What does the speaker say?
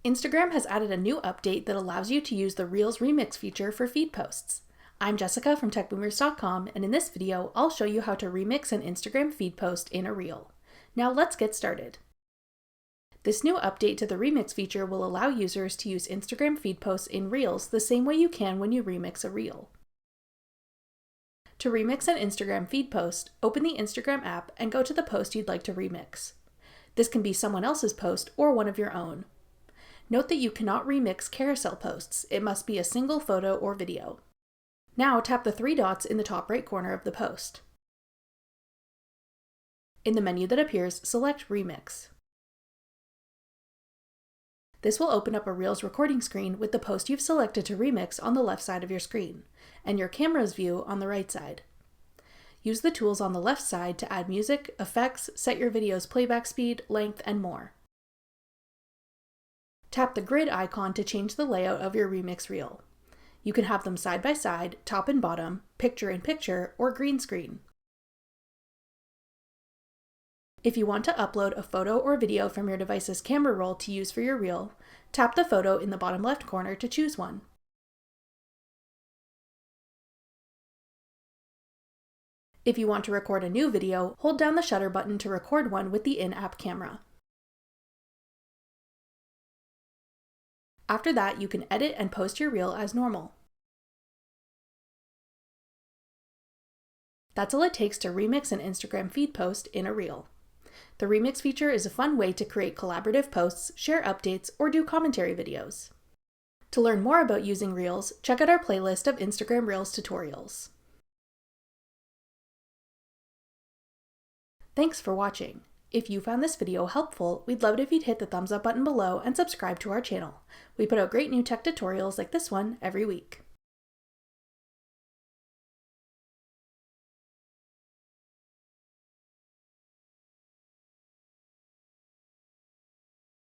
Instagram has added a new update that allows you to use the Reels Remix feature for feed posts. I'm Jessica from techboomers.com, and in this video, I'll show you how to remix an Instagram feed post in a Reel. Now let's get started. This new update to the Remix feature will allow users to use Instagram feed posts in Reels the same way you can when you remix a Reel. To remix an Instagram feed post, open the Instagram app and go to the post you'd like to remix. This can be someone else's post or one of your own. Note that you cannot remix carousel posts. It must be a single photo or video. Now tap the three dots in the top right corner of the post. In the menu that appears, select Remix. This will open up a Reels recording screen with the post you've selected to remix on the left side of your screen, and your camera's view on the right side. Use the tools on the left side to add music, effects, set your video's playback speed, length, and more. Tap the grid icon to change the layout of your remix reel. You can have them side by side, top and bottom, picture in picture, or green screen. If you want to upload a photo or video from your device's camera roll to use for your reel, tap the photo in the bottom left corner to choose one. If you want to record a new video, hold down the shutter button to record one with the in-app camera. After that, you can edit and post your reel as normal. That's all it takes to remix an Instagram feed post in a reel. The Remix feature is a fun way to create collaborative posts, share updates, or do commentary videos. To learn more about using Reels, check out our playlist of Instagram Reels tutorials. Thanks for watching. If you found this video helpful, we'd love it if you'd hit the thumbs up button below and subscribe to our channel. We put out great new tech tutorials like this one every week.